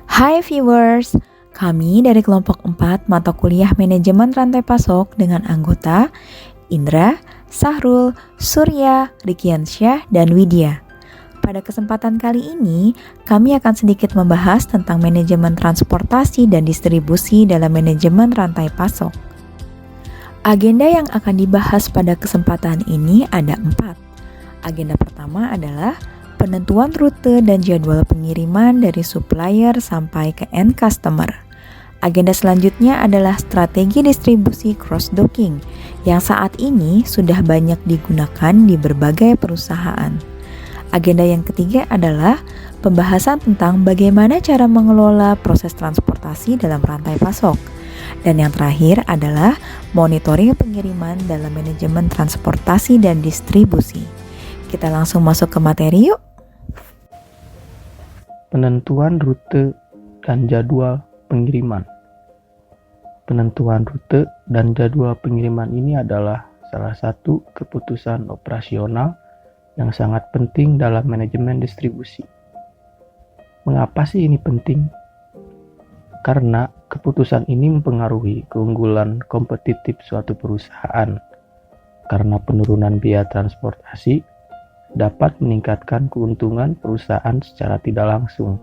Hai viewers, kami dari kelompok 4 mata kuliah Manajemen Rantai Pasok dengan anggota Indra, Sahrul, Surya, Rikiansyah, dan Widya. Pada kesempatan kali ini, kami akan sedikit membahas tentang manajemen transportasi dan distribusi dalam manajemen rantai pasok. Agenda yang akan dibahas pada kesempatan ini ada 4. Agenda pertama adalah penentuan rute dan jadwal pengiriman dari supplier sampai ke end customer. Agenda selanjutnya adalah strategi distribusi cross-docking yang saat ini sudah banyak digunakan di berbagai perusahaan. Agenda yang ketiga adalah pembahasan tentang bagaimana cara mengelola proses transportasi dalam rantai pasok. Dan yang terakhir adalah monitoring pengiriman dalam manajemen transportasi dan distribusi. Kita langsung masuk ke materi yuk. Penentuan rute dan jadwal pengiriman. Penentuan rute dan jadwal pengiriman ini adalah salah satu keputusan operasional yang sangat penting dalam manajemen distribusi. Mengapa sih ini penting? Karena keputusan ini mempengaruhi keunggulan kompetitif suatu perusahaan. Karena penurunan biaya transportasi dapat meningkatkan keuntungan perusahaan secara tidak langsung.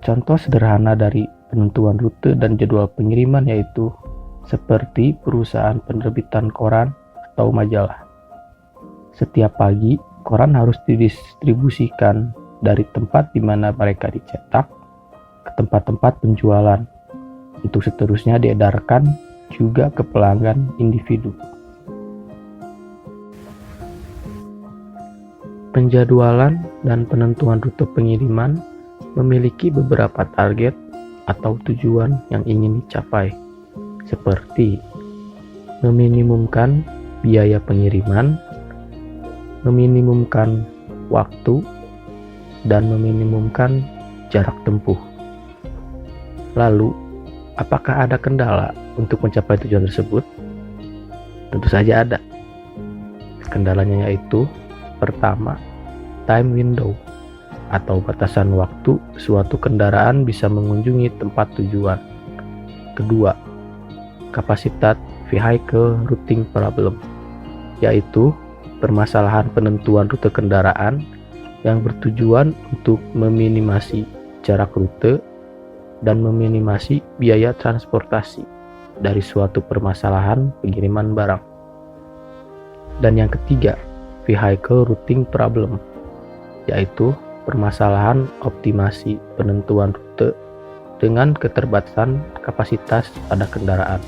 Contoh sederhana dari penentuan rute dan jadwal pengiriman yaitu seperti perusahaan penerbitan koran atau majalah. Setiap pagi, koran harus didistribusikan dari tempat di mana mereka dicetak ke tempat-tempat penjualan, untuk seterusnya diedarkan juga ke pelanggan individu. Penjadwalan dan penentuan rute pengiriman memiliki beberapa target atau tujuan yang ingin dicapai, seperti meminimumkan biaya pengiriman, meminimumkan waktu, dan meminimumkan jarak tempuh. Lalu, apakah ada kendala untuk mencapai tujuan tersebut? Tentu saja ada. Kendalanya yaitu pertama, time window atau batasan waktu suatu kendaraan bisa mengunjungi tempat tujuan. Kedua, kapasitas vehicle routing problem, yaitu permasalahan penentuan rute kendaraan yang bertujuan untuk meminimasi jarak rute dan meminimasi biaya transportasi dari suatu permasalahan pengiriman barang. Dan yang ketiga, vehicle routing problem, yaitu permasalahan optimasi penentuan rute dengan keterbatasan kapasitas pada kendaraan.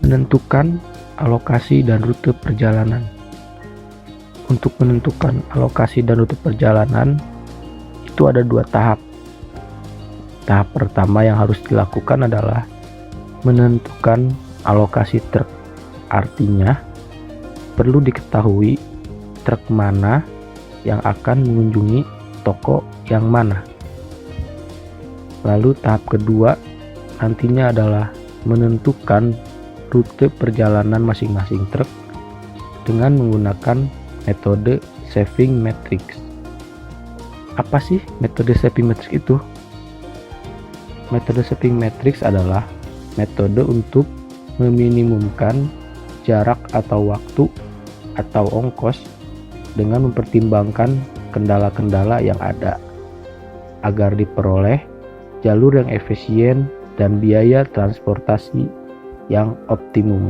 Menentukan alokasi dan rute perjalanan. Untuk menentukan alokasi dan rute perjalanan, itu ada 2 tahap. Tahap pertama yang harus dilakukan adalah menentukan alokasi truk. Artinya, perlu diketahui truk mana yang akan mengunjungi toko yang mana. Lalu tahap kedua nantinya adalah menentukan rute perjalanan masing-masing truk dengan menggunakan metode saving matrix. Apa sih metode saving matrix itu? Metode saving matrix adalah metode untuk meminimumkan jarak atau waktu atau ongkos dengan mempertimbangkan kendala-kendala yang ada agar diperoleh jalur yang efisien dan biaya transportasi yang optimum.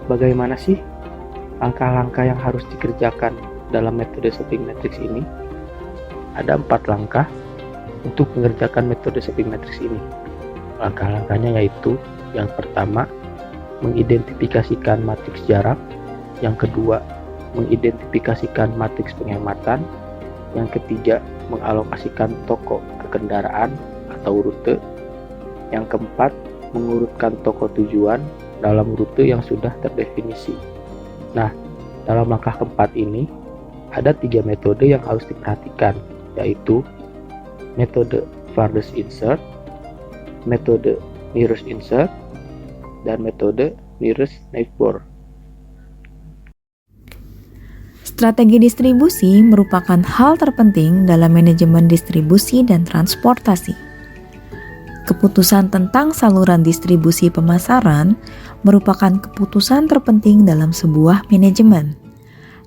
Bagaimana sih langkah-langkah yang harus dikerjakan dalam metode saving matrix ini? Ada 4 langkah untuk mengerjakan metode saving matrix ini. Langkah-langkahnya yaitu yang pertama, mengidentifikasikan matriks jarak. Yang kedua, mengidentifikasikan matriks penghematan. Yang ketiga, mengalokasikan toko ke kendaraan atau rute. Yang keempat, mengurutkan toko tujuan dalam rute yang sudah terdefinisi. Nah, dalam langkah keempat ini, ada 3 metode yang harus diperhatikan, yaitu metode farthest insert, metode nearest insert, dan metode nearest neighbor. Strategi distribusi merupakan hal terpenting dalam manajemen distribusi dan transportasi. Keputusan tentang saluran distribusi pemasaran merupakan keputusan terpenting dalam sebuah manajemen.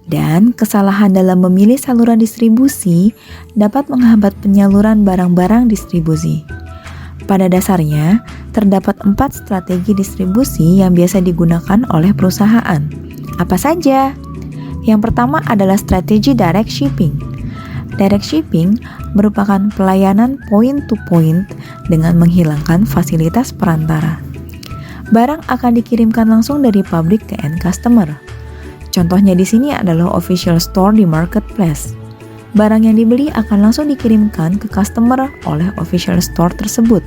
Dan kesalahan dalam memilih saluran distribusi dapat menghambat penyaluran barang-barang distribusi. Pada dasarnya, terdapat 4 strategi distribusi yang biasa digunakan oleh perusahaan. Apa saja? Yang pertama adalah strategi direct shipping. Direct shipping merupakan pelayanan point-to-point dengan menghilangkan fasilitas perantara. Barang akan dikirimkan langsung dari pabrik ke end customer. Contohnya di sini adalah official store di marketplace. Barang yang dibeli akan langsung dikirimkan ke customer oleh official store tersebut.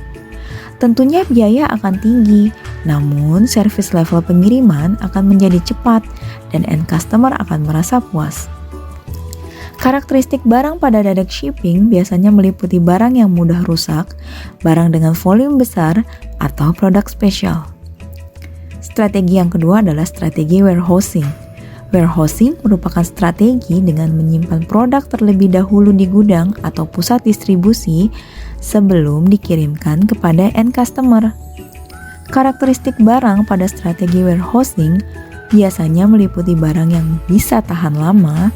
Tentunya biaya akan tinggi, namun service level pengiriman akan menjadi cepat dan end customer akan merasa puas. Karakteristik barang pada direct shipping biasanya meliputi barang yang mudah rusak, barang dengan volume besar, atau produk spesial. Strategi yang kedua adalah strategi warehousing. Warehousing merupakan strategi dengan menyimpan produk terlebih dahulu di gudang atau pusat distribusi sebelum dikirimkan kepada end customer. Karakteristik barang pada strategi warehousing biasanya meliputi barang yang bisa tahan lama,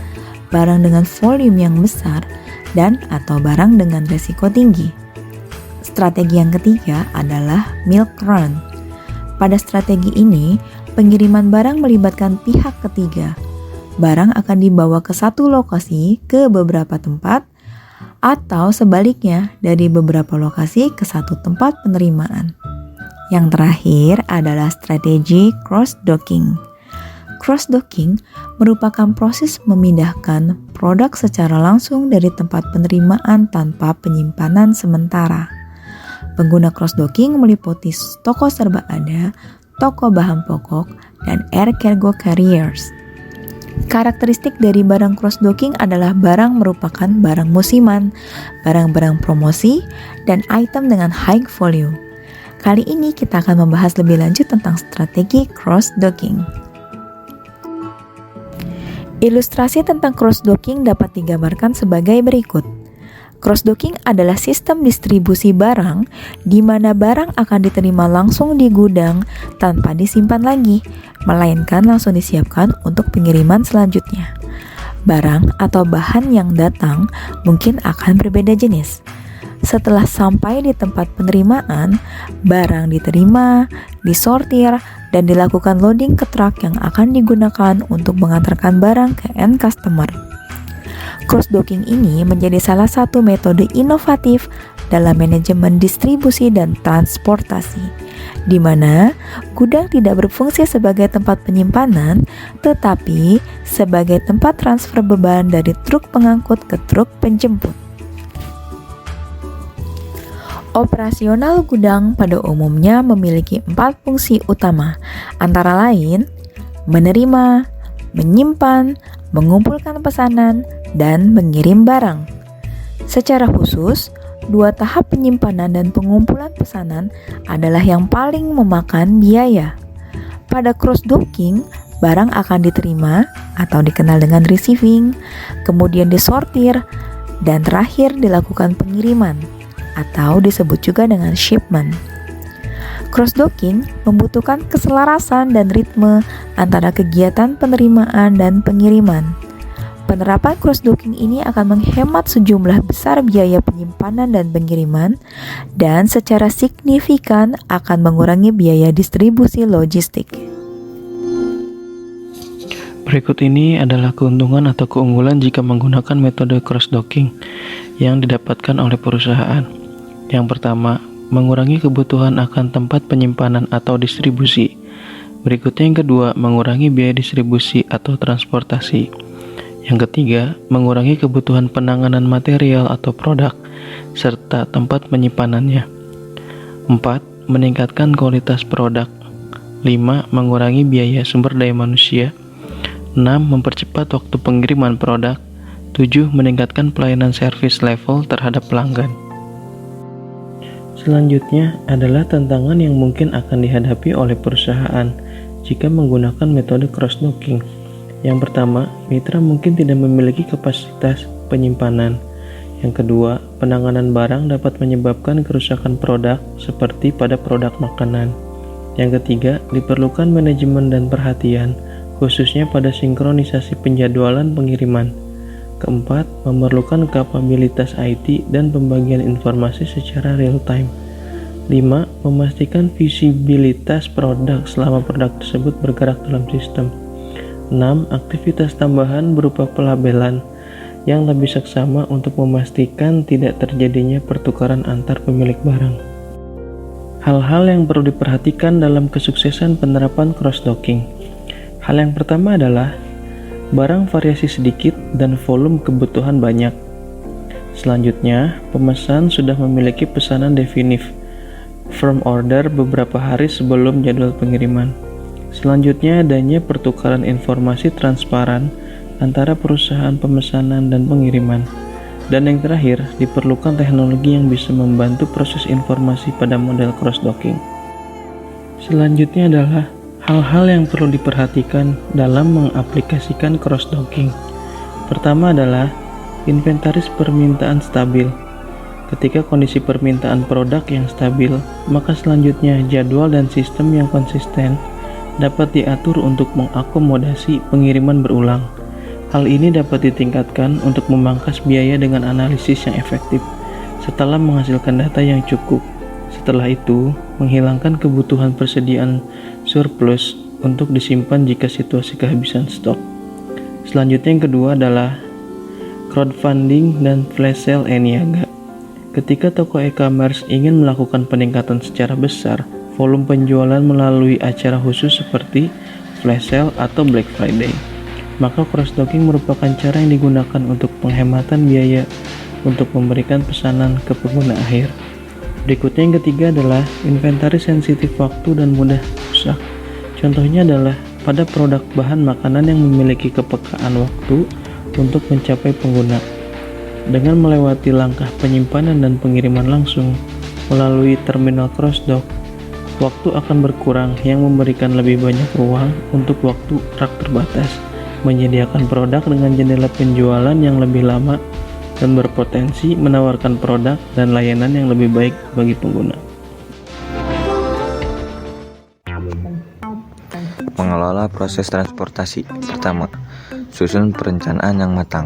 barang dengan volume yang besar, dan atau barang dengan resiko tinggi. Strategi yang ketiga adalah milk run. Pada strategi ini, pengiriman barang melibatkan pihak ketiga. Barang akan dibawa ke satu lokasi ke beberapa tempat, atau sebaliknya dari beberapa lokasi ke satu tempat penerimaan. Yang terakhir adalah strategi cross-docking. Cross-docking merupakan proses memindahkan produk secara langsung dari tempat penerimaan tanpa penyimpanan sementara. Pengguna cross-docking meliputi toko serba ada, toko bahan pokok, dan air cargo carriers. Karakteristik dari barang cross-docking adalah barang merupakan barang musiman, barang-barang promosi, dan item dengan high volume. Kali ini kita akan membahas lebih lanjut tentang strategi cross-docking. Ilustrasi tentang cross-docking dapat digambarkan sebagai berikut. Cross-docking adalah sistem distribusi barang di mana barang akan diterima langsung di gudang tanpa disimpan lagi, melainkan langsung disiapkan untuk pengiriman selanjutnya. Barang atau bahan yang datang mungkin akan berbeda jenis. Setelah sampai di tempat penerimaan, barang diterima, disortir, dan dilakukan loading ke truk yang akan digunakan untuk mengantarkan barang ke end customer. Cross-docking ini menjadi salah satu metode inovatif dalam manajemen distribusi dan transportasi, di mana gudang tidak berfungsi sebagai tempat penyimpanan, tetapi sebagai tempat transfer beban dari truk pengangkut ke truk penjemput. Operasional gudang pada umumnya memiliki 4 fungsi utama, antara lain menerima, menyimpan, mengumpulkan pesanan, dan mengirim barang. Secara khusus, 2 tahap penyimpanan dan pengumpulan pesanan adalah yang paling memakan biaya. Pada cross-docking, barang akan diterima atau dikenal dengan receiving, kemudian disortir, dan terakhir dilakukan pengiriman atau disebut juga dengan shipment. Cross-docking membutuhkan keselarasan dan ritme antara kegiatan penerimaan dan pengiriman. Penerapan cross-docking ini akan menghemat sejumlah besar biaya penyimpanan dan pengiriman, dan secara signifikan akan mengurangi biaya distribusi logistik. Berikut ini adalah keuntungan atau keunggulan jika menggunakan metode cross-docking yang didapatkan oleh perusahaan. Yang pertama, mengurangi kebutuhan akan tempat penyimpanan atau distribusi. Berikutnya yang kedua, mengurangi biaya distribusi atau transportasi. Yang ketiga, mengurangi kebutuhan penanganan material atau produk, serta tempat penyimpanannya. 4. Meningkatkan kualitas produk. 5. Mengurangi biaya sumber daya manusia. 6. Mempercepat waktu pengiriman produk. 7. Meningkatkan pelayanan service level terhadap pelanggan. Selanjutnya adalah tantangan yang mungkin akan dihadapi oleh perusahaan jika menggunakan metode cross-docking. Yang pertama, mitra mungkin tidak memiliki kapasitas penyimpanan. Yang kedua, penanganan barang dapat menyebabkan kerusakan produk seperti pada produk makanan. Yang ketiga, diperlukan manajemen dan perhatian, khususnya pada sinkronisasi penjadwalan pengiriman. Keempat, memerlukan kapabilitas IT dan pembagian informasi secara real-time. 5. Memastikan visibilitas produk selama produk tersebut bergerak dalam sistem. 6. Aktivitas tambahan berupa pelabelan yang lebih seksama untuk memastikan tidak terjadinya pertukaran antar pemilik barang. Hal-hal yang perlu diperhatikan dalam kesuksesan penerapan cross-docking. Hal yang pertama adalah barang variasi sedikit dan volume kebutuhan banyak. Selanjutnya, pemesan sudah memiliki pesanan definitif firm order beberapa hari sebelum jadwal pengiriman. Selanjutnya, adanya pertukaran informasi transparan antara perusahaan pemesanan dan pengiriman. Dan yang terakhir, diperlukan teknologi yang bisa membantu proses informasi pada model cross-docking. Selanjutnya adalah hal-hal yang perlu diperhatikan dalam mengaplikasikan cross-docking. Pertama adalah inventaris permintaan stabil. Ketika kondisi permintaan produk yang stabil, maka selanjutnya jadwal dan sistem yang konsisten dapat diatur untuk mengakomodasi pengiriman berulang. Hal ini dapat ditingkatkan untuk memangkas biaya dengan analisis yang efektif setelah menghasilkan data yang cukup. Setelah itu, menghilangkan kebutuhan persediaan surplus untuk disimpan jika situasi kehabisan stok. Selanjutnya yang kedua adalah crowdfunding dan flash sale e-niaga. Ketika toko e-commerce ingin melakukan peningkatan secara besar volume penjualan melalui acara khusus seperti flash sale atau Black Friday, maka cross-docking merupakan cara yang digunakan untuk penghematan biaya untuk memberikan pesanan ke pengguna akhir. Berikutnya yang ketiga adalah inventaris sensitif waktu dan mudah rusak. Contohnya adalah pada produk bahan makanan yang memiliki kepekaan waktu untuk mencapai pengguna. Dengan melewati langkah penyimpanan dan pengiriman langsung melalui terminal cross-dock, waktu akan berkurang yang memberikan lebih banyak ruang untuk waktu rak terbatas, menyediakan produk dengan jendela penjualan yang lebih lama, dan berpotensi menawarkan produk dan layanan yang lebih baik bagi pengguna. Mengelola proses transportasi. Pertama, susun perencanaan yang matang.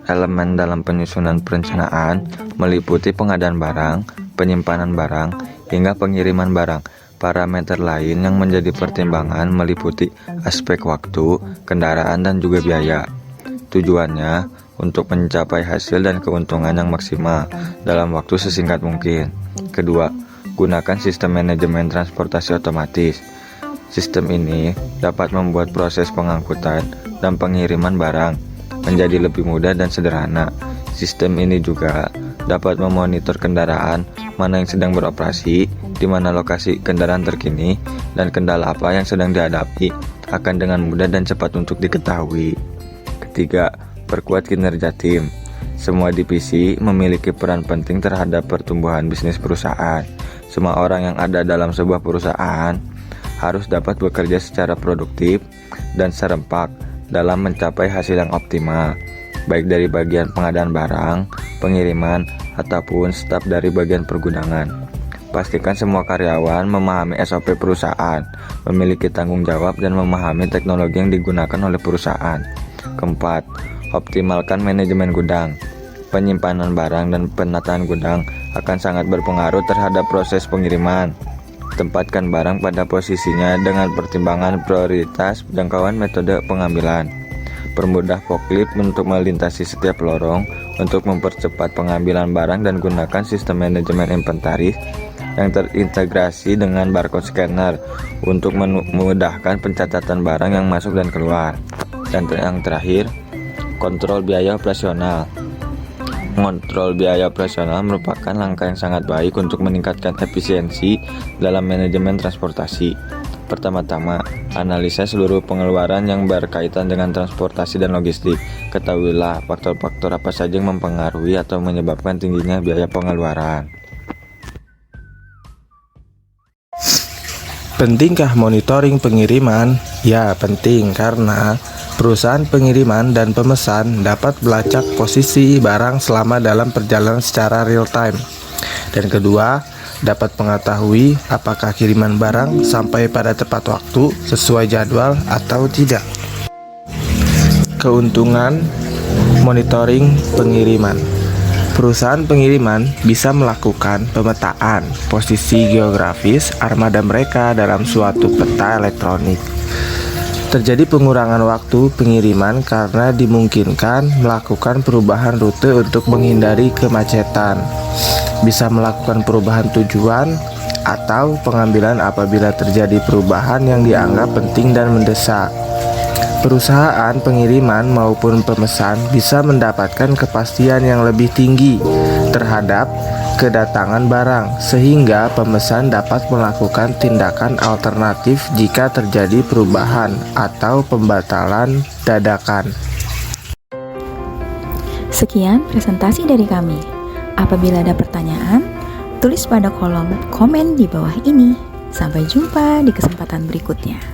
Elemen dalam penyusunan perencanaan meliputi pengadaan barang, penyimpanan barang, hingga pengiriman barang. Parameter lain yang menjadi pertimbangan meliputi aspek waktu, kendaraan, dan juga biaya. Tujuannya untuk mencapai hasil dan keuntungan yang maksimal dalam waktu sesingkat mungkin. Kedua, gunakan sistem manajemen transportasi otomatis. Sistem ini dapat membuat proses pengangkutan dan pengiriman barang menjadi lebih mudah dan sederhana. Sistem ini juga dapat memonitor kendaraan mana yang sedang beroperasi, di mana lokasi kendaraan terkini, dan kendala apa yang sedang dihadapi akan dengan mudah dan cepat untuk diketahui. Ketiga, perkuat kinerja tim. Semua divisi memiliki peran penting terhadap pertumbuhan bisnis perusahaan. Semua orang yang ada dalam sebuah perusahaan harus dapat bekerja secara produktif dan serempak dalam mencapai hasil yang optimal, baik dari bagian pengadaan barang, pengiriman, ataupun staf dari bagian pergudangan. Pastikan semua karyawan memahami SOP perusahaan, memiliki tanggung jawab, dan memahami teknologi yang digunakan oleh perusahaan. Keempat, optimalkan manajemen gudang. Penyimpanan barang dan penataan gudang akan sangat berpengaruh terhadap proses pengiriman. Tempatkan barang pada posisinya dengan pertimbangan prioritas, jangkauan, metode pengambilan. Permudah forklift untuk melintasi setiap lorong untuk mempercepat pengambilan barang, dan gunakan sistem manajemen inventaris yang terintegrasi dengan barcode scanner untuk memudahkan pencatatan barang yang masuk dan keluar. Dan yang terakhir, kontrol biaya operasional. Mengontrol biaya operasional merupakan langkah yang sangat baik untuk meningkatkan efisiensi dalam manajemen transportasi. Pertama-tama, analisa seluruh pengeluaran yang berkaitan dengan transportasi dan logistik. Ketahuilah faktor-faktor apa saja yang mempengaruhi atau menyebabkan tingginya biaya pengeluaran. Pentingkah monitoring pengiriman? Ya, penting karena Perusahaan pengiriman dan pemesan dapat melacak posisi barang selama dalam perjalanan secara real time. Dan kedua, dapat mengetahui apakah kiriman barang sampai pada tepat waktu sesuai jadwal atau tidak. Keuntungan monitoring pengiriman. Perusahaan pengiriman bisa melakukan pemetaan posisi geografis armada mereka dalam suatu peta elektronik. Terjadi pengurangan waktu pengiriman karena dimungkinkan melakukan perubahan rute untuk menghindari kemacetan. Bisa melakukan perubahan tujuan atau pengambilan apabila terjadi perubahan yang dianggap penting dan mendesak. Perusahaan pengiriman maupun pemesan bisa mendapatkan kepastian yang lebih tinggi terhadap kedatangan barang, sehingga pemesan dapat melakukan tindakan alternatif jika terjadi perubahan atau pembatalan dadakan. Sekian presentasi dari kami. Apabila ada pertanyaan, tulis pada kolom komen di bawah ini. Sampai jumpa di kesempatan berikutnya.